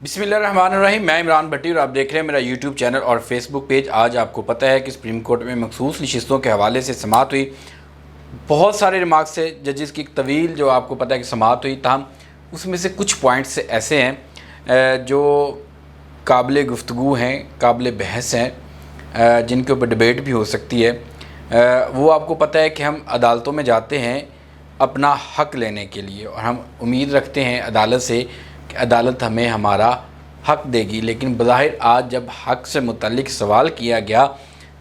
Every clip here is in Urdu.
بسم اللہ الرحمن الرحیم، میں عمران بھٹی اور آپ دیکھ رہے ہیں میرا یوٹیوب چینل اور فیس بک پیج۔ آج آپ کو پتہ ہے کہ سپریم کورٹ میں مخصوص نشستوں کے حوالے سے سماعت ہوئی۔ بہت سارے ریمارکس سے ججز کی طویل جو آپ کو پتہ ہے کہ سماعت ہوئی، تاہم اس میں سے کچھ پوائنٹس ایسے ہیں جو قابل گفتگو ہیں، قابل بحث ہیں، جن کے اوپر ڈیبیٹ بھی ہو سکتی ہے۔ وہ آپ کو پتہ ہے کہ ہم عدالتوں میں جاتے ہیں اپنا حق لینے کے لیے، اور ہم امید رکھتے ہیں عدالت سے کہ عدالت ہمیں ہمارا حق دے گی، لیکن بظاہر آج جب حق سے متعلق سوال کیا گیا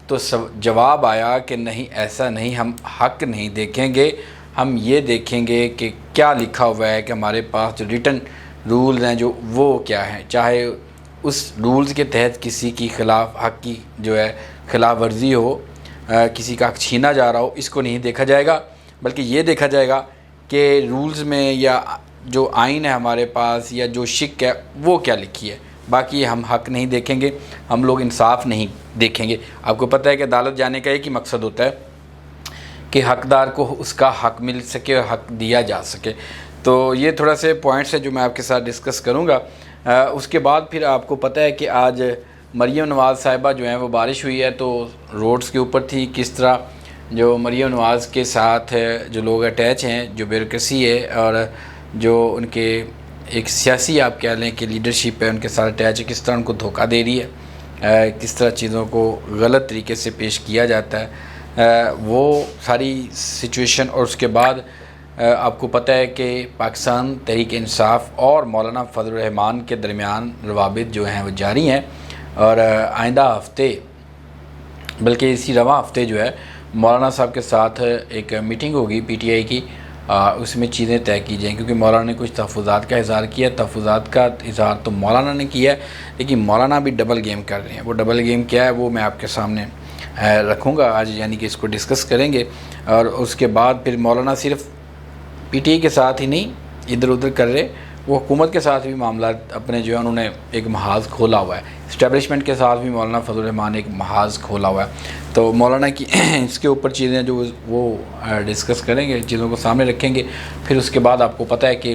تو جواب آیا کہ نہیں، ایسا نہیں، ہم حق نہیں دیکھیں گے، ہم یہ دیکھیں گے کہ کیا لکھا ہوا ہے، کہ ہمارے پاس جو ریٹن رولز ہیں جو وہ کیا ہیں، چاہے اس رولز کے تحت کسی کی خلاف حق کی جو ہے خلاف ورزی ہو، کسی کا حق چھینا جا رہا ہو، اس کو نہیں دیکھا جائے گا، بلکہ یہ دیکھا جائے گا کہ رولز میں یا جو آئین ہے ہمارے پاس یا جو شک ہے وہ کیا لکھی ہے۔ باقی ہم حق نہیں دیکھیں گے، ہم لوگ انصاف نہیں دیکھیں گے۔ آپ کو پتہ ہے کہ عدالت جانے کا ایک ہی مقصد ہوتا ہے کہ حقدار کو اس کا حق مل سکے اور حق دیا جا سکے۔ تو یہ تھوڑا سے پوائنٹس ہیں جو میں آپ کے ساتھ ڈسکس کروں گا۔ اس کے بعد پھر آپ کو پتہ ہے کہ آج مریم نواز صاحبہ جو ہیں وہ بارش ہوئی ہے تو روڈز کے اوپر تھی، کس طرح جو مریم نواز کے ساتھ جو لوگ اٹیچ ہیں، جو بیوروکریسی ہے اور جو ان کے ایک سیاسی آپ کہہ لیں کہ لیڈرشپ ہے، ان کے ساتھ اٹیچ ہے، کس طرح ان کو دھوکہ دے رہی ہے، کس طرح چیزوں کو غلط طریقے سے پیش کیا جاتا ہے، وہ ساری سچویشن۔ اور اس کے بعد آپ کو پتہ ہے کہ پاکستان تحریک انصاف اور مولانا فضل الرحمان کے درمیان روابط جو ہیں وہ جاری ہیں، اور آئندہ ہفتے بلکہ اسی رواں ہفتے جو ہے مولانا صاحب کے ساتھ ایک میٹنگ ہوگی پی ٹی آئی کی، اس میں چیزیں طے کی جائیں، کیونکہ مولانا نے کچھ تحفظات کا اظہار کیا۔ تحفظات کا اظہار تو مولانا نے کیا ہے، لیکن مولانا بھی ڈبل گیم کر رہے ہیں۔ وہ ڈبل گیم کیا ہے وہ میں آپ کے سامنے رکھوں گا آج، یعنی کہ اس کو ڈسکس کریں گے۔ اور اس کے بعد پھر مولانا صرف پی ٹی آئی کے ساتھ ہی نہیں ادھر ادھر کر رہے، وہ حکومت کے ساتھ بھی معاملات اپنے جو ہے انہوں نے ایک محاذ کھولا ہوا ہے، اسٹیبلشمنٹ کے ساتھ بھی مولانا فضل الرحمان نے ایک محاذ کھولا ہوا ہے۔ تو مولانا کی اس کے اوپر چیزیں جو وہ ڈسکس کریں گے، چیزوں کو سامنے رکھیں گے۔ پھر اس کے بعد آپ کو پتہ ہے کہ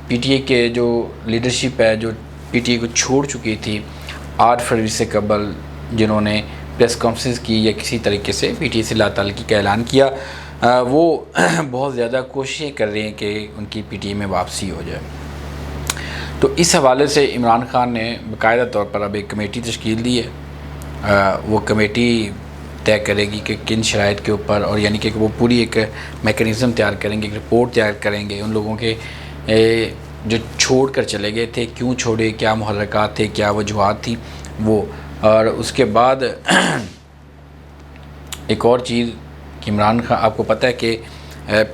پی ٹی آئی کے جو لیڈرشپ ہے، جو پی ٹی آئی کو چھوڑ چکی تھی 8 فروری سے قبل، جنہوں نے پریس کانفرنس کی یا کسی طریقے سے پی ٹی آئی سے لا تعلقی کا اعلان کیا، وہ بہت زیادہ کوششیں کر رہے ہیں کہ ان کی پی ٹی آئی میں واپسی ہو جائے۔ تو اس حوالے سے عمران خان نے باقاعدہ طور پر اب ایک کمیٹی تشکیل دی ہے۔ وہ کمیٹی طے کرے گی کہ کن شرائط کے اوپر، اور یعنی کہ وہ پوری ایک میکانزم تیار کریں گے، ایک رپورٹ تیار کریں گے ان لوگوں کے جو چھوڑ کر چلے گئے تھے، کیوں چھوڑے، کیا محرکات تھے، کیا وجوہات تھیں وہ۔ اور اس کے بعد ایک اور چیز کہ عمران خان، آپ کو پتہ ہے کہ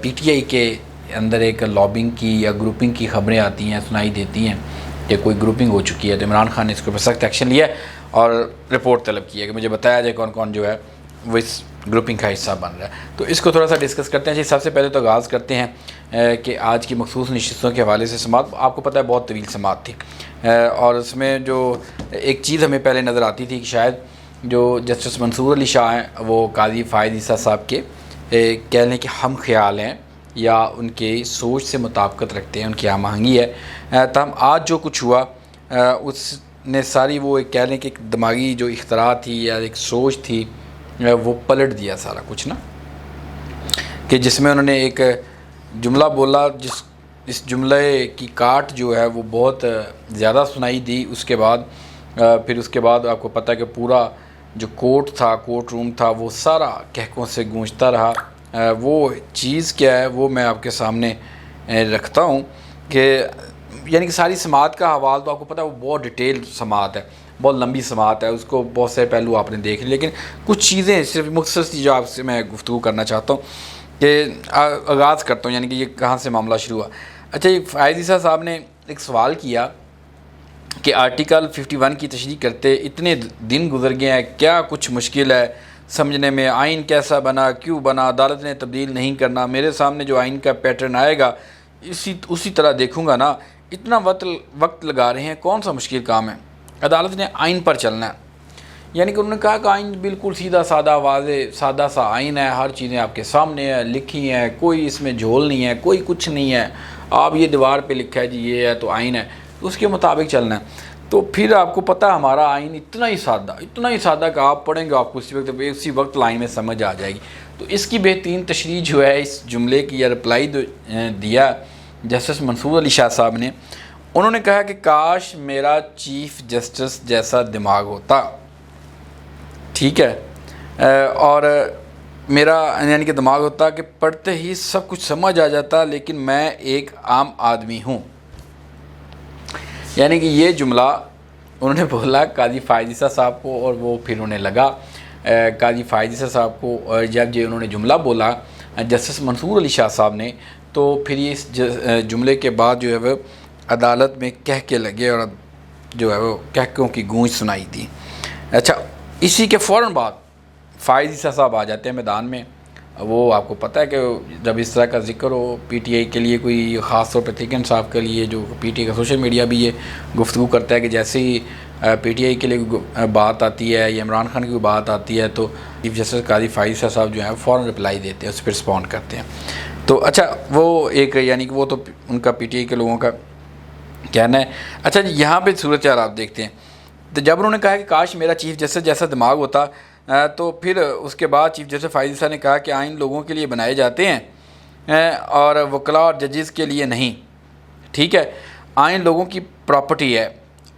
پی ٹی آئی کے اندر ایک لابنگ کی یا گروپنگ کی خبریں آتی ہیں، سنائی دیتی ہیں کہ کوئی گروپنگ ہو چکی ہے۔ تو عمران خان نے اس کے اوپر سخت ایکشن لیا اور رپورٹ طلب کی ہے کہ مجھے بتایا جائے کون کون جو ہے وہ اس گروپنگ کا حصہ بن رہا ہے۔ تو اس کو تھوڑا سا ڈسکس کرتے ہیں۔ سب سے پہلے تو آغاز کرتے ہیں کہ آج کی مخصوص نشستوں کے حوالے سے سماعت، آپ کو پتہ ہے بہت طویل سماعت تھی، اور اس میں جو ایک چیز ہمیں پہلے نظر آتی تھی کہ شاید جو جسٹس منصور علی شاہ ہیں وہ قاضی فائز عیسیٰ صاحب کے کہہ لیں کہ ہم خیال ہیں یا ان کے سوچ سے مطابقت رکھتے ہیں، ان کی ہم آہنگی ہے۔ تاہم آج جو کچھ ہوا اس نے ساری وہ ایک کہہ لیں کہ ایک دماغی جو اختراع تھی یا ایک سوچ تھی، وہ پلٹ دیا سارا کچھ نا، کہ جس میں انہوں نے ایک جملہ بولا، اس جملے کی کاٹ جو ہے وہ بہت زیادہ سنائی دی۔ اس کے بعد پھر اس کے بعد آپ کو پتہ ہے کہ پورا جو کورٹ روم تھا وہ سارا کہکوں سے گونجتا رہا۔ وہ چیز کیا ہے وہ میں آپ کے سامنے رکھتا ہوں کہ یعنی کہ ساری سماعت کا حوالہ تو آپ کو پتہ ہے وہ بہت ڈیٹیل سماعت ہے، بہت لمبی سماعت ہے، اس کو بہت سے پہلو آپ نے دیکھ لیے، لیکن کچھ چیزیں صرف مختصر سی جو آپ سے میں گفتگو کرنا چاہتا ہوں کہ آغاز کرتا ہوں، یعنی کہ یہ کہاں سے معاملہ شروع ہوا۔ اچھا، یہ فائز عیسیٰ صاحب نے ایک سوال کیا کہ آرٹیکل 51 کی تشریح کرتے اتنے دن گزر گئے ہیں، کیا کچھ مشکل ہے سمجھنے میں؟ آئین کیسا بنا، کیوں بنا، عدالت نے تبدیل نہیں کرنا، میرے سامنے جو آئین کا پیٹرن آئے گا اسی طرح دیکھوں گا نا، اتنا وقت لگا رہے ہیں، کون سا مشکل کام ہے؟ عدالت نے آئین پر چلنا ہے۔ یعنی کہ انہوں نے کہا کہ آئین بالکل سیدھا سادہ واضح سادہ سا آئین ہے، ہر چیزیں آپ کے سامنے ہیں، لکھی ہیں، کوئی اس میں جھول نہیں ہے، کوئی کچھ نہیں ہے، آپ یہ دیوار پہ لکھا ہے جی یہ ہے تو آئین ہے۔ تو اس کے مطابق چلنا ہے۔ تو پھر آپ کو پتہ ہمارا آئین اتنا ہی سادہ کہ آپ پڑھیں گے آپ کو اسی وقت لائن میں سمجھ آ جائے گی۔ تو اس کی بہترین تشریح جو ہے اس جملے کی یا رپلائی دیا جسٹس منصور علی شاہ صاحب نے، انہوں نے کہا کہ کاش میرا چیف جسٹس جیسا دماغ ہوتا، ٹھیک ہے، اور میرا یعنی کہ دماغ ہوتا کہ پڑھتے ہی سب کچھ سمجھ آ جاتا، لیکن میں ایک عام آدمی ہوں۔ یعنی کہ یہ جملہ انہوں نے بولا قاضی فائز عیسیٰ صاحب کو، اور وہ پھر انہیں لگا قاضی فائز عیسیٰ صاحب کو جب انہوں نے جملہ بولا جسٹس منصور علی شاہ صاحب نے، تو پھر یہ اس جملے کے بعد جو ہے وہ عدالت میں کہکے لگے اور جو ہے وہ کہکوں کی گونج سنائی دی۔ اچھا، اسی کے فوراً بعد فائز عیسیٰ صاحب آ جاتے ہیں میدان میں۔ وہ آپ کو پتہ ہے کہ جب اس طرح کا ذکر ہو پی ٹی آئی کے لیے، کوئی خاص طور پہ تھیکن صاحب کے لیے، جو پی ٹی آئی کا سوشل میڈیا بھی یہ گفتگو کرتا ہے کہ جیسے ہی پی ٹی آئی کے لیے بات آتی ہے یا عمران خان کی کوئی بات آتی ہے تو چیف جسٹس قاضی فائز عیسیٰ صاحب جو ہیں فوراً رپلائی دیتے ہیں، اس پہ رسپونڈ کرتے ہیں۔ تو اچھا، وہ ایک یعنی کہ وہ تو ان کا پی ٹی آئی کے لوگوں کا کہنا ہے۔ اچھا جی، یہاں پہ صورتحال آپ دیکھتے ہیں، تو جب انہوں نے کہا کہ کاش میرا چیف جسٹس جیسا دماغ ہوتا، تو پھر اس کے بعد چیف جسٹس فائز عیسیٰ نے کہا کہ آئین لوگوں کے لیے بنائے جاتے ہیں اور وکلاء اور ججز کے لیے نہیں، ٹھیک ہے، آئین لوگوں کی پراپرٹی ہے،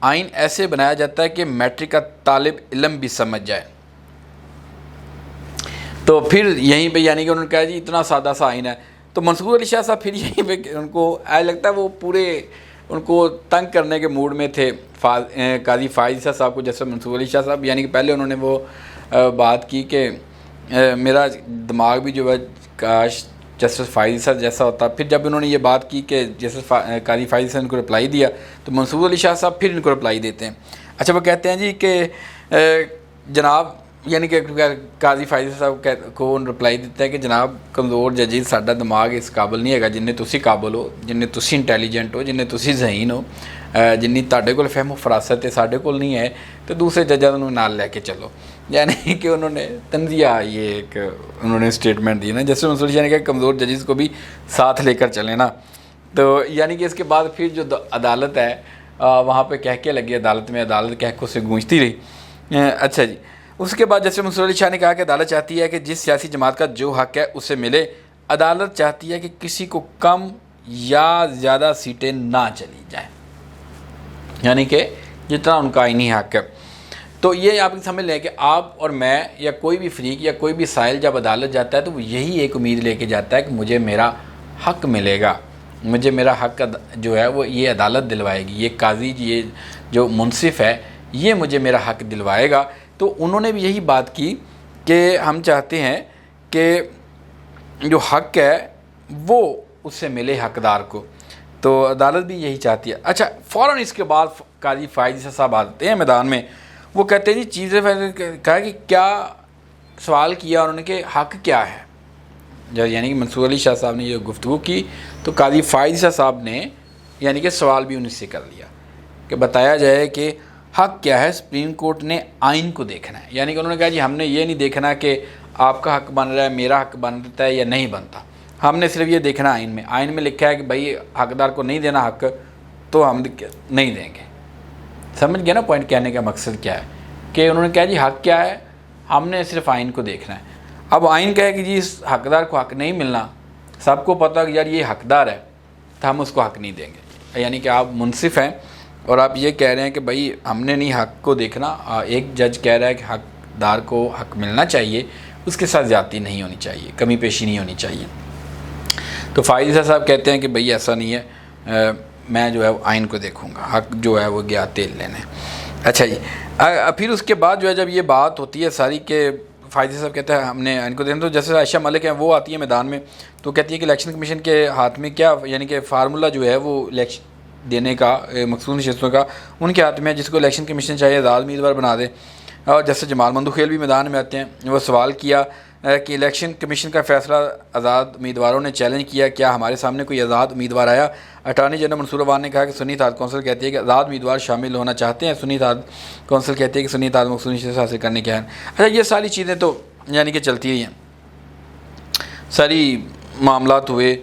آئین ایسے بنایا جاتا ہے کہ میٹرک کا طالب علم بھی سمجھ جائے۔ تو پھر یہیں پہ یعنی کہ انہوں نے کہا جی اتنا سادہ سا آئین ہے، تو منصور علی شاہ صاحب پھر یہیں پہ ان کو ایسا لگتا ہے وہ پورے ان کو تنگ کرنے کے موڈ میں تھے قاضی فائز عیسیٰ صاحب کو، جیسے منصور علی شاہ صاحب، یعنی کہ پہلے انہوں نے وہ بات کی کہ میرا دماغ بھی جو ہے کاش جسٹس فائز عیسیٰ جیسا ہوتا۔ پھر جب انہوں نے یہ بات کی کہ جسٹس قاضی فائز عیسیٰ نے ان کو رپلائی دیا، تو منصور علی شاہ صاحب پھر ان کو رپلائی دیتے ہیں۔ اچھا، وہ کہتے ہیں جی کہ جناب، یعنی کہ قاضی فائز عیسیٰ صاحب کو رپلائی دیتا ہے کہ جناب کمزور ججز ساڈا دماغ اس قابل نہیں ہے جننے تسی قابل ہو، جننے تسی انٹیلیجنٹ ہو، جننے تسی ذہین ہو، جنی تاڈے کول فہم و فراست ہے ساڈے کول نہیں ہے، تو دوسرے ججاں نوں نال لے کے چلو۔ یعنی کہ انہوں نے تنزیہ یہ ایک انہوں نے اسٹیٹمنٹ دی نا، جیسے منصور یعنی کہ کمزور ججز کو بھی ساتھ لے کر چلیں نا۔ تو یعنی کہ اس کے بعد پھر جو عدالت ہے وہاں پہ کہکے لگی، عدالت میں عدالت کہکوں سے گونجتی رہی۔ اچھا جی، اس کے بعد جیسے منصور علی شاہ نے کہا کہ عدالت چاہتی ہے کہ جس سیاسی جماعت کا جو حق ہے اسے ملے، عدالت چاہتی ہے کہ کسی کو کم یا زیادہ سیٹیں نہ چلی جائیں، یعنی کہ جتنا ان کا آئینی حق ہے۔ تو یہ آپ سمجھ لیں کہ آپ اور میں یا کوئی بھی فریق یا کوئی بھی سائل جب عدالت جاتا ہے تو وہ یہی ایک امید لے کے جاتا ہے کہ مجھے میرا حق ملے گا، مجھے میرا حق جو ہے وہ یہ عدالت دلوائے گی، یہ قاضی یہ جو منصف ہے یہ مجھے میرا حق دلوائے گا۔ تو انہوں نے بھی یہی بات کی کہ ہم چاہتے ہیں کہ جو حق ہے وہ اس سے ملے حقدار کو، تو عدالت بھی یہی چاہتی ہے۔ اچھا، فوراً اس کے بعد قاضی فائز عیسیٰ صاحب آتے ہیں میدان میں، وہ کہتے ہیں جی چیف جسٹس نے کہا کہ کیا سوال کیا انہوں نے کہ حق کیا ہے، یعنی کہ منصور علی شاہ صاحب نے یہ گفتگو کی تو قاضی فائز عیسیٰ صاحب نے یعنی کہ سوال بھی انہیں سے کر لیا کہ بتایا جائے کہ حق کیا ہے۔ سپریم کورٹ نے آئین کو دیکھنا ہے، یعنی کہ انہوں نے کہا جی ہم نے یہ نہیں دیکھنا کہ آپ کا حق بن رہا ہے، میرا حق بنتا ہے یا نہیں بنتا، ہم نے صرف یہ دیکھنا آئین میں لکھا ہے کہ بھائی حقدار کو نہیں دینا حق تو ہم نہیں دیں گے۔ سمجھ گئے نا پوائنٹ کہنے کا مقصد کیا ہے، کہ انہوں نے کہا جی حق کیا ہے، ہم نے صرف آئین کو دیکھنا ہے۔ اب آئین کہے کہ جی اس حقدار کو حق نہیں ملنا، سب کو پتہ کہ یار یہ حقدار ہے تو ہم اس کو حق نہیں دیں گے، یعنی کہ آپ منصف ہیں اور آپ یہ کہہ رہے ہیں کہ بھائی ہم نے نہیں حق کو دیکھنا، ایک جج کہہ رہا ہے کہ حقدار کو حق ملنا چاہیے، اس کے ساتھ زیادتی نہیں ہونی چاہیے، کمی پیشی نہیں ہونی چاہیے۔ تو فائز عیسیٰ صاحب کہتے ہیں کہ بھئی ایسا نہیں ہے، میں جو ہے وہ آئین کو دیکھوں گا، حق جو ہے وہ گیا تیل لینے۔ اچھا جی، پھر اس کے بعد جو ہے جب یہ بات ہوتی ہے ساری کہ فائز عیسیٰ صاحب کہتے ہیں ہم نے آئین کو دیکھنا، تو جیسے عائشہ ملک ہیں وہ آتی ہے میدان میں تو کہتی ہے کہ الیکشن کمیشن کے ہاتھ میں کیا یعنی کہ فارمولہ جو ہے وہ الیکشن دینے کا مخصوص نشستوں کا ان کے ہاتھ میں ہے، جس کو الیکشن کمیشن چاہیے آزاد امیدوار بنا دے۔ اور جیسے جمال مندوخیل بھی میدان میں آتے ہیں، وہ سوال کیا کہ الیکشن کمیشن کا فیصلہ آزاد امیدواروں نے چیلنج کیا، کیا ہمارے سامنے کوئی آزاد امیدوار آیا؟ اٹارنی جنرل منصور عوان نے کہا کہ سنی اتحاد کونسل کہتی ہے کہ آزاد امیدوار شامل ہونا چاہتے ہیں، سنی اتحاد کونسل کہتی ہے کہ سنی اتحاد مخصوص نشست حاصل کرنے کے ہیں۔ اچھا، یہ ساری چیزیں تو یعنی کہ چلتی رہی ہیں، ساری معاملات ہوئے۔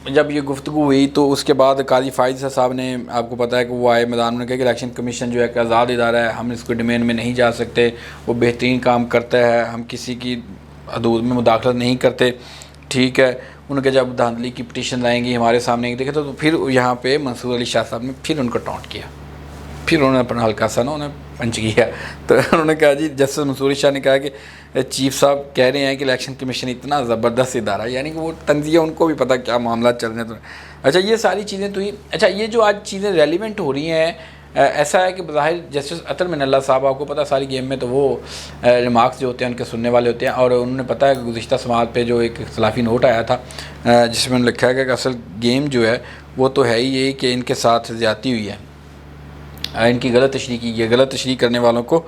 جب یہ گفتگو ہوئی تو اس کے بعد قاضی فائز صاحب نے، آپ کو پتہ ہے کہ وہ آئے میدان میں، کہا کہ الیکشن کمیشن جو ہے کہ آزاد ادارہ ہے، ہم اس کو ڈومین میں نہیں جا سکتے، وہ بہترین کام کرتا ہے، ہم کسی کی حدود میں مداخلت نہیں کرتے، ٹھیک ہے۔ ان کے جب دھاندلی کی پٹیشن لائیں گی ہمارے سامنے دیکھے تو پھر یہاں پہ منصور علی شاہ صاحب نے پھر ان کو ٹاؤنٹ کیا، پھر انہوں نے اپنا ہلکا سا انہیں پنچ کیا، تو انہوں نے کہا جی جسٹس منصور علی شاہ نے کہا کہ چیف صاحب کہہ رہے ہیں کہ الیکشن کمیشن اتنا زبردست ادارہ ہے، یعنی کہ وہ تنزیہ ان کو بھی پتہ کیا معاملات چل رہے ہیں۔ اچھا یہ ساری چیزیں تو اچھا یہ جو آج چیزیں ریلیونٹ ہو رہی ہیں، ایسا ہے کہ بظاہر جسٹس اطہر من اللہ صاحب، آپ کو پتہ ساری گیم میں تو وہ ریمارکس جو ہوتے ہیں ان کے سننے والے ہوتے ہیں، اور انہوں نے پتہ ہے کہ گزشتہ سماعت پہ جو ایک اختلافی نوٹ آیا تھا جس میں لکھا ہے کہ اصل گیم جو ہے وہ تو ہے ہی یہی کہ ان کے ساتھ زیادتی ہوئی ہے، ان کی غلط تشریح کی ہے، غلط تشریح کرنے والوں کو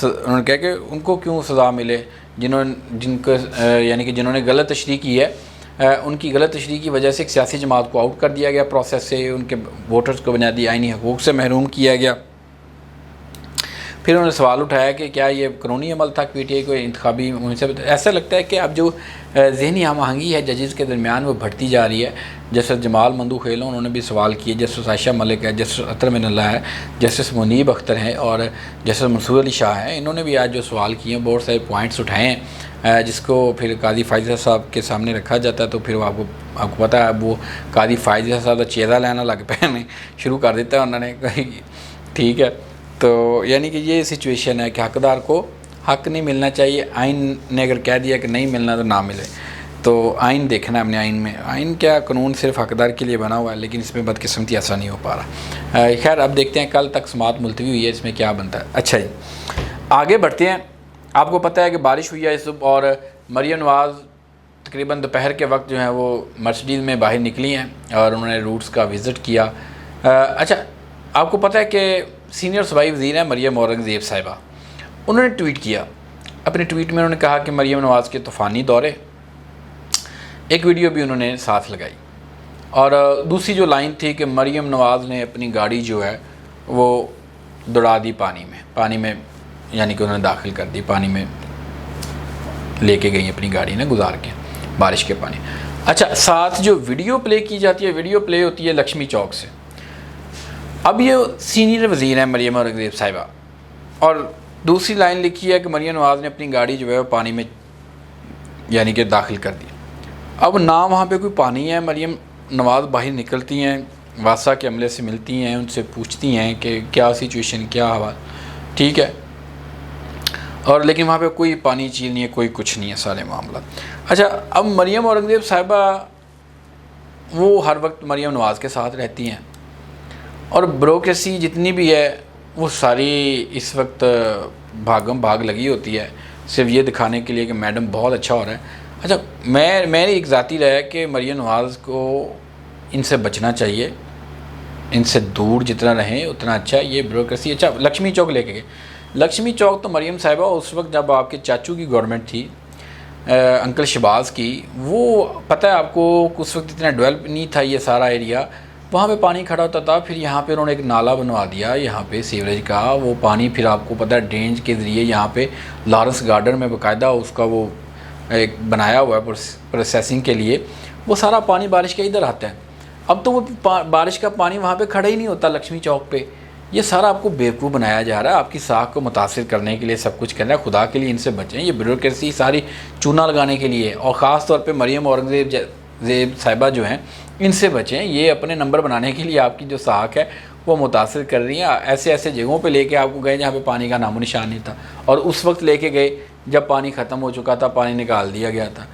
انہوں نے کہا کہ ان کو کیوں سزا ملے، جنہوں نے غلط تشریح کی ہے، ان کی غلط تشریح کی وجہ سے ایک سیاسی جماعت کو آؤٹ کر دیا گیا پروسیس سے، ان کے ووٹرز کو بنیادی آئینی حقوق سے محروم کیا گیا۔ پھر انہوں نے سوال اٹھایا کہ کیا یہ قانونی عمل تھا پی ٹی آئی کو انتخابی مہم سے؟ ایسا لگتا ہے کہ اب جو ذہنی ہم آہنگی ہے ججز کے درمیان وہ بڑھتی جا رہی ہے۔ جسٹس جمال مندوخیلوں انہوں نے بھی سوال کیے، جسٹس عائشہ ملک ہے، جسٹس اطہر من اللہ ہے، جسٹس منیب اختر ہیں اور جسٹس منصور علی شاہ ہیں، انہوں نے بھی آج جو سوال کیے ہیں بہت سارے پوائنٹس اٹھائے ہیں، جس کو پھر قاضی فائز صاحب کے سامنے رکھا جاتا ہے، تو پھر آپ کو پتہ ہے اب وہ قاضی فائز صاحب کا چیزہ لینا لگ پہ شروع کر دیتا ہے انہوں نے، ٹھیک ہے۔ تو یعنی کہ یہ سچویشن ہے کہ حقدار کو حق نہیں ملنا چاہیے، آئین نے اگر کہہ دیا کہ نہیں ملنا تو نہ ملے، تو آئین دیکھنا ہے اپنے آئین میں، آئین کیا قانون صرف حقدار کے لیے بنا ہوا ہے، لیکن اس میں بدقسمتی ایسا نہیں ہو پا رہا۔ خیر اب دیکھتے ہیں کل تک سماعت ملتوی ہوئی ہے، اس میں کیا بنتا ہے۔ اچھا جی آگے بڑھتے ہیں۔ آپ کو پتہ ہے کہ بارش ہوئی ہے صبح، اور مریم نواز تقریباً دوپہر کے وقت جو ہے وہ مرسڈیز میں باہر نکلی ہیں اور انہوں نے روٹس کا وزٹ کیا۔ اچھا آپ کو پتہ ہے کہ سینئر صوبائی وزیر ہیں مریم اورنگزیب صاحبہ، انہوں نے ٹویٹ کیا، اپنے ٹویٹ میں انہوں نے کہا کہ مریم نواز کے طوفانی دورے، ایک ویڈیو بھی انہوں نے ساتھ لگائی، اور دوسری جو لائن تھی کہ مریم نواز نے اپنی گاڑی جو ہے وہ دوڑا دی پانی میں، یعنی کہ انہوں نے داخل کر دی پانی میں، لے کے گئی اپنی گاڑی نے گزار کے بارش کے پانی۔ اچھا ساتھ جو ویڈیو پلے کی جاتی ہے، ویڈیو پلے ہوتی ہے لکشمی چوک سے۔ اب یہ سینئر وزیر ہیں مریم اورنگزیب صاحبہ، اور دوسری لائن لکھی ہے کہ مریم نواز نے اپنی گاڑی جو ہے وہ پانی میں یعنی کہ داخل کر دی۔ اب نہ وہاں پہ کوئی پانی ہے، مریم نواز باہر نکلتی ہیں، واسا کے عملے سے ملتی ہیں، ان سے پوچھتی ہیں کہ کیا سچویشن، کیا حوال، ٹھیک ہے، اور لیکن وہاں پہ کوئی پانی چیل نہیں ہے، کوئی کچھ نہیں ہے، سارے معاملات۔ اچھا اب مریم اورنگزیب صاحبہ وہ ہر وقت مریم نواز کے ساتھ رہتی ہیں، اور بیوروکریسی جتنی بھی ہے وہ ساری اس وقت بھاگم بھاگ لگی ہوتی ہے صرف یہ دکھانے کے لیے کہ میڈم بہت اچھا ہو رہا ہے۔ اچھا میری ایک ذاتی رائے ہے کہ مریم نواز کو ان سے بچنا چاہیے، ان سے دور جتنا رہیں اتنا اچھا ہے، یہ بیوروکریسی۔ اچھا لکشمی چوک لے کے گئے، لکشمی چوک تو مریم صاحبہ اس وقت جب آپ کے چاچو کی گورنمنٹ تھی، انکل شہباز کی، وہ پتہ ہے آپ کو اس وقت اتنا ڈیولپ نہیں تھا یہ سارا ایریا، وہاں پہ پانی کھڑا ہوتا تھا، پھر یہاں پہ انہوں نے ایک نالا بنوا دیا یہاں پہ سیوریج کا، وہ پانی پھر آپ کو پتہ ہے ڈرینج کے ذریعے یہاں پہ لارنس گارڈن میں باقاعدہ اس کا وہ ایک بنایا ہوا ہے پروسیسنگ کے لیے، وہ سارا پانی بارش کا ادھر آتا ہے۔ اب تو وہ بارش کا پانی وہاں پہ کھڑا ہی نہیں ہوتا لکشمی چوک پہ، یہ سارا آپ کو بیوقوف بنایا جا رہا ہے، آپ کی ساکھ کو متاثر کرنے کے لیے سب کچھ کرنا ہے، خدا کے لیے ان سے بچیں، یہ بیوروکریسی ساری چونا لگانے کے لیے، اور خاص طور پہ مریم اورنگزیب صاحبہ جو ہیں ان سے بچیں، یہ اپنے نمبر بنانے کے لیے آپ کی جو ساکھ ہے وہ متاثر کر رہی ہیں، ایسے جگہوں پہ لے کے آپ کو گئے جہاں پہ پانی کا نام و نشان نہیں تھا، اور اس وقت لے کے گئے جب پانی ختم ہو چکا تھا، پانی نکال دیا گیا تھا،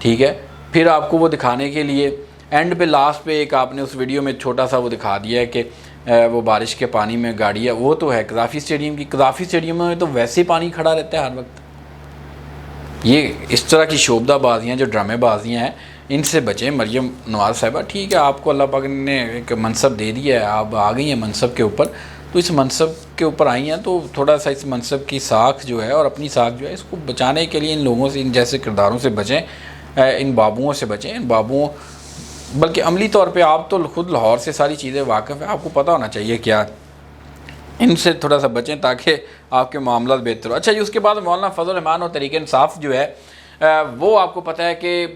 ٹھیک ہے۔ پھر آپ کو وہ دکھانے کے لیے اینڈ پہ لاسٹ پہ ایک آپ نے اس ویڈیو میں چھوٹا سا وہ دکھا دیا ہے کہ وہ بارش کے پانی میں گاڑی ہے، وہ تو ہے قذافی اسٹیڈیم کی، قذافی اسٹیڈیم میں تو ویسے ہی پانی کھڑا رہتا ہے ہر وقت۔ یہ اس طرح کی شوبدہ بازیاں جو ڈرامے بازیاں ہیں ان سے بچیں مریم نواز صاحبہ، ٹھیک ہے آپ کو اللہ پاک نے ایک منصب دے دیا ہے، آپ آ گئی ہیں منصب کے اوپر، تو اس منصب کے اوپر آئی ہیں تو تھوڑا سا اس منصب کی ساکھ جو ہے اور اپنی ساکھ جو ہے اس کو بچانے کے لیے ان لوگوں سے، ان جیسے کرداروں سے بچیں، ان بابوؤں سے بچیں، ان بابوؤں، بلکہ عملی طور پہ آپ تو خود لاہور سے ساری چیزیں واقف ہیں، آپ کو پتہ ہونا چاہیے کیا، ان سے تھوڑا سا بچیں تاکہ آپ کے معاملات بہتر ہو۔ اچھا جی اس کے بعد مولانا فضل الرحمان اور تحریک انصاف جو ہے وہ آپ کو پتہ ہے کہ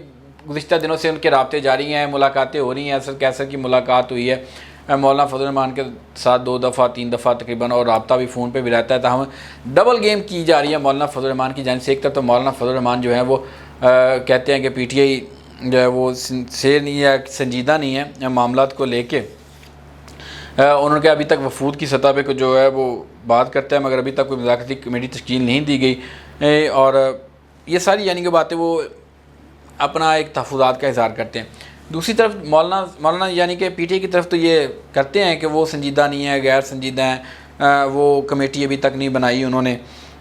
گزشتہ دنوں سے ان کے رابطے جاری ہیں, ملاقاتیں ہو رہی ہیں. اسد کیسر کی ملاقات ہوئی ہے مولانا فضل الرحمان کے ساتھ 2 دفعہ 3 دفعہ تقریباً, اور رابطہ بھی فون پہ بھی رہتا ہے. تاہم ڈبل گیم کی جا رہی ہے مولانا فضل الرحمان کی جانب سے. ایک طرف تو مولانا فضل الرحمان جو ہے وہ کہتے ہیں کہ پی ٹی آئی جو ہے وہ سیر نہیں ہے, سنجیدہ نہیں ہے معاملات کو لے کے. انہوں نے ابھی تک وفود کی سطح پہ جو ہے وہ بات کرتا ہے, مگر ابھی تک کوئی مذاکراتی کمیٹی تشکیل نہیں دی گئی, اور یہ ساری یعنی کہ باتیں وہ اپنا ایک تحفظات کا اظہار کرتے ہیں. دوسری طرف مولانا یعنی کہ پی ٹی آئی کی طرف تو یہ کرتے ہیں کہ وہ سنجیدہ نہیں ہے, غیر سنجیدہ ہیں, وہ کمیٹی ابھی تک نہیں بنائی انہوں نے.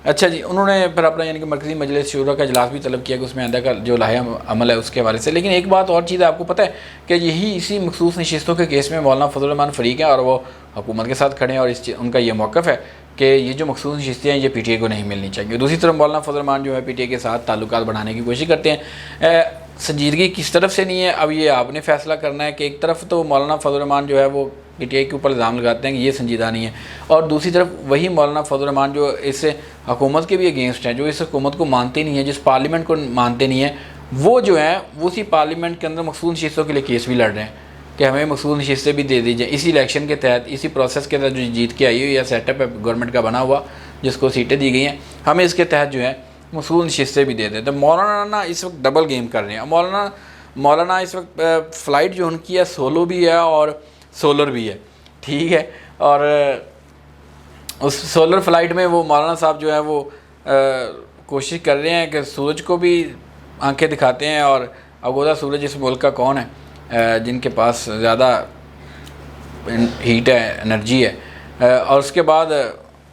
اچھا جی, انہوں نے پھر اپنا یعنی کہ مرکزی مجلس شورا کا اجلاس بھی طلب کیا کہ اس میں آئندہ کا جو لائحہ عمل ہے اس کے حوالے سے. لیکن ایک بات اور چیز ہے, آپ کو پتہ ہے کہ اسی مخصوص نشستوں کے کیس میں مولانا فضل الرحمان فریق ہیں اور وہ حکومت کے ساتھ کھڑے ہیں, اور ان کا یہ موقف ہے کہ یہ جو مخصوص نشستیں ہیں یہ پی ٹی آئی کو نہیں ملنی چاہیے. دوسری طرف مولانا فضل الرحمان جو ہے پی ٹی آئی کے ساتھ تعلقات بڑھانے کی کوشش کرتے ہیں. سنجیدگی کس طرف سے نہیں ہے, اب یہ آپ نے فیصلہ کرنا ہے کہ ایک طرف تو مولانا فضل الرحمان جو ہے وہ پی ٹی آئی کے اوپر الزام لگاتے ہیں کہ یہ سنجیدہ نہیں ہے, اور دوسری طرف وہی مولانا فضل الرحمان جو اس حکومت کے بھی اگینسٹ ہیں, جو اس حکومت کو مانتے نہیں ہیں, جس پارلیمنٹ کو مانتے نہیں ہیں, وہ جو ہیں وہ اسی پارلیمنٹ کے اندر مخصوص نشستوں کے لیے کیس بھی لڑ رہے ہیں کہ ہمیں مخصوص نشستیں بھی دے دیجیے. اسی الیکشن کے تحت, اسی پروسیس کے تحت جو جیت کے آئی ہوئی ہے, سیٹ اپ ہے گورنمنٹ کا بنا ہوا جس کو سیٹیں دی گئی ہیں, ہمیں اس کے تحت جو ہے مخصوص نشستیں بھی دے دیں. تو مولانا اس وقت ڈبل گیم کر رہے ہیں. مولانا اس وقت فلائٹ جو ان کی ہے سولو بھی ہے اور سولر بھی ہے, ٹھیک ہے, اور اس سولر فلائٹ میں وہ مولانا صاحب جو ہے وہ کوشش کر رہے ہیں کہ سورج کو بھی آنکھیں دکھاتے ہیں, اور اگودا سورج اس ملک کا کون ہے جن کے پاس زیادہ ہیٹ ہے, انرجی ہے, اور اس کے بعد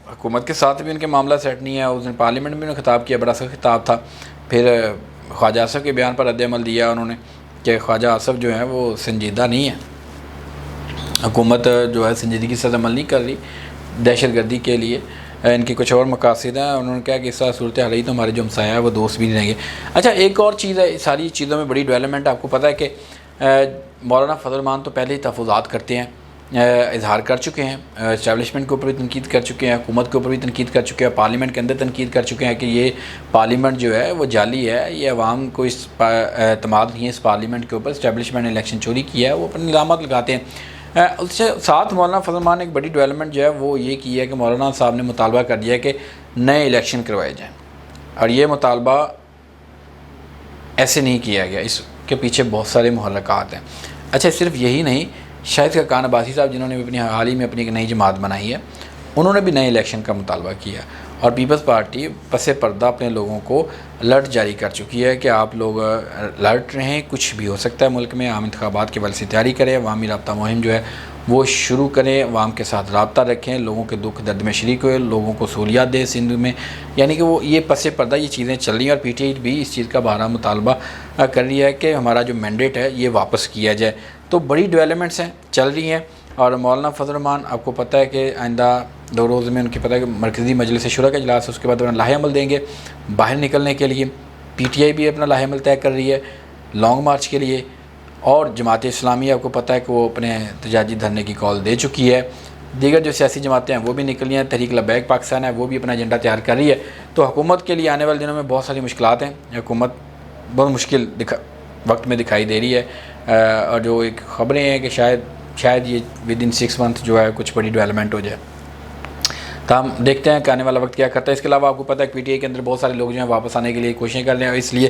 حکومت کے ساتھ بھی ان کے معاملہ سیٹ نہیں ہے. اس دن پارلیمنٹ میں انہوں نے خطاب کیا, بڑا سا خطاب تھا. پھر خواجہ آصف کے بیان پر رد عمل دیا انہوں نے کہ خواجہ آصف جو ہے وہ سنجیدہ نہیں ہے, حکومت جو ہے سنجیدگی سے عمل نہیں کر رہی, دہشت گردی کے لیے ان کی کچھ اور مقاصد ہیں. انہوں نے کہا کہ اس طرح صورتحال رہی تو ہمارے جو ہمسایہ ہے وہ دوست بھی نہیں رہیں گے. اچھا, ایک اور چیز ہے, ساری چیزوں میں بڑی ڈیولپمنٹ آپ کو پتہ ہے کہ مولانا فضل الرحمان تو پہلے ہی تحفظات کرتے ہیں, اظہار کر چکے ہیں, اسٹیبلشمنٹ کے اوپر بھی تنقید کر چکے ہیں, حکومت کے اوپر بھی تنقید کر چکے ہیں, پارلیمنٹ کے اندر تنقید کر چکے ہیں کہ یہ پارلیمنٹ جو ہے وہ جعلی ہے, یہ عوام کو اس اعتماد نہیں ہے اس پارلیمنٹ کے اوپر, اسٹیبلشمنٹ نے الیکشن چوری کیا ہے, وہ اپنے الزامات لگاتے ہیں. اس سے ساتھ مولانا فضل الرحمان نے ایک بڑی ڈیولپمنٹ جو ہے وہ یہ کی ہے کہ مولانا صاحب نے مطالبہ کر دیا کہ نئے الیکشن کروائے جائیں, اور یہ مطالبہ ایسے نہیں کیا گیا, اس کے پیچھے بہت سارے محرکات ہیں. اچھا, صرف یہی نہیں, شاہد خاقان عباسی صاحب جنہوں نے اپنی حال ہی میں اپنی ایک نئی جماعت بنائی ہے, انہوں نے بھی نئے الیکشن کا مطالبہ کیا, اور پیپلز پارٹی پس پردہ اپنے لوگوں کو الرٹ جاری کر چکی ہے کہ آپ لوگ الرٹ رہیں, کچھ بھی ہو سکتا ہے ملک میں, عام انتخابات کے حوالے سے تیاری کریں, عوامی رابطہ مہم جو ہے وہ شروع کریں, عوام کے ساتھ رابطہ رکھیں, لوگوں کے دکھ درد میں شریک ہوئے, لوگوں کو سہولیات دیں سندھ میں. یعنی کہ وہ یہ پس پردہ یہ چیزیں چل رہی ہیں, اور پی ٹی آئی بھی اس چیز کا بہرحال مطالبہ کر رہی ہے کہ ہمارا جو مینڈیٹ ہے یہ واپس کیا جائے. تو بڑی ڈیولپمنٹس ہیں, چل رہی ہیں. اور مولانا فضل الرحمان آپ کو پتہ ہے کہ آئندہ 2 روز میں ان کی پتہ ہے کہ مرکزی مجلس شورا کا اجلاس ہے, اس کے بعد انہیں لائحہ عمل دیں گے باہر نکلنے کے لیے. پی ٹی آئی بھی اپنا لائحہ عمل طے کر رہی ہے لانگ مارچ کے لیے, اور جماعت اسلامی آپ کو پتہ ہے کہ وہ اپنے احتجاجی دھرنے کی کال دے چکی ہے. دیگر جو سیاسی جماعتیں ہیں وہ بھی نکلی ہیں, تحریک لبیک پاکستان ہے وہ بھی اپنا ایجنڈا تیار کر رہی ہے. تو حکومت کے لیے آنے والے دنوں میں بہت ساری مشکلات ہیں, حکومت بہت مشکل وقت میں دکھائی دے رہی ہے, اور جو ایک خبریں ہیں کہ شاید یہ ود ان 6 منتھ جو ہے کچھ بڑی ڈیولپمنٹ ہو جائے. تو ہم دیکھتے ہیں کہ آنے والا وقت کیا کرتا ہے. اس کے علاوہ آپ کو پتہ ہے کہ پی ٹی آئی کے اندر بہت سارے لوگ جو ہیں واپس آنے کے لیے کوششیں کر رہے ہیں, اور اس لیے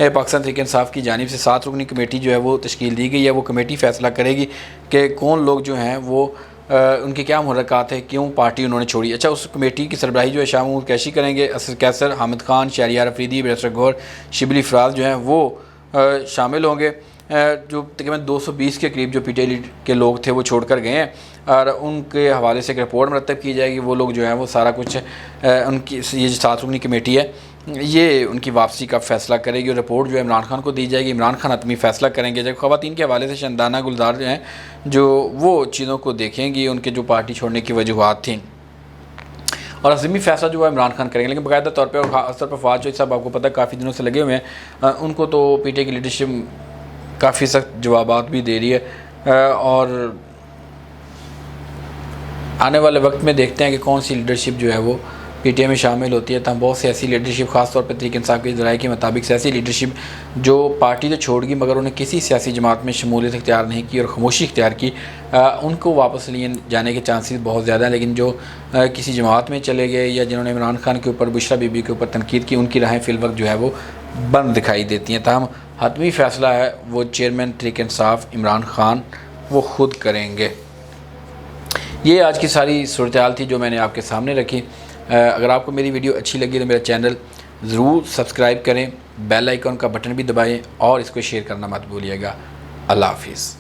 پاکستان تحریک انصاف کی جانب سے 7 رکنی کمیٹی جو ہے وہ تشکیل دی گئی ہے. وہ کمیٹی فیصلہ کرے گی کہ کون لوگ جو ہیں وہ ان کے کیا محرکات ہیں, کیوں پارٹی انہوں نے چھوڑی. اچھا, اس کمیٹی کی سربراہی جو ہے شاہ محمود قریشی کریں گے. اسد کیسر, حامد خان, شہریار افریدی, بیرسٹر گور, شبلی فراز جو ہیں وہ شامل ہوں گے. جو تقریباً 220 کے قریب جو پی ٹی آئی کے لوگ تھے وہ چھوڑ کر گئے ہیں, اور ان کے حوالے سے ایک رپورٹ مرتب کی جائے گی. وہ لوگ جو ہیں وہ سارا کچھ ان کی یہ جو 7 رکنی کمیٹی ہے یہ ان کی واپسی کا فیصلہ کرے گی, اور رپورٹ جو ہے عمران خان کو دی جائے گی. عمران خان حتمی فیصلہ کریں گے. جب خواتین کے حوالے سے شندانہ گلزار جو ہیں جو وہ چیزوں کو دیکھیں گی, ان کے جو پارٹی چھوڑنے کی وجوہات تھیں, اور عظمی فیصلہ جو ہے عمران خان کریں گے. لیکن باقاعدہ طور پہ اور خاص طور پر فواد چوہدری صاحب آپ کو پتہ ہے کافی دنوں سے لگے ہوئے ہیں, ان کو تو پی ٹی آئی کی لیڈرشپ کافی سخت جوابات بھی دے رہی ہے, اور آنے والے وقت میں دیکھتے ہیں کہ کون سی لیڈرشپ جو ہے وہ پی ٹی اے میں شامل ہوتی ہے، تاہم بہت سیاسی لیڈرشپ خاص طور پر تحریک انصاف کے ذرائع کے مطابق سیاسی لیڈرشپ جو پارٹی تو چھوڑ گئی مگر انہیں کسی سیاسی جماعت میں شمولیت اختیار نہیں کی اور خاموشی اختیار کی، ان کو واپس لیے جانے کے چانسز بہت زیادہ ہیں۔ لیکن جو کسی جماعت میں چلے گئے یا جنہوں نے عمران خان کے اوپر، بشریٰ بی بی کے اوپر تنقید کی، ان کی راہیں فی الوقت جو ہے وہ بند دکھائی دیتی ہیں۔ تاہم حتمی فیصلہ ہے وہ چیئرمین تحریک انصاف عمران خان وہ خود کریں گے۔ یہ آج کی ساری صورتحال تھی جو میں نے آپ کے سامنے رکھی۔ اگر آپ کو میری ویڈیو اچھی لگی تو میرا چینل ضرور سبسکرائب کریں، بیل آئیکن کا بٹن بھی دبائیں اور اس کو شیئر کرنا مت بھولیے گا۔ اللہ حافظ۔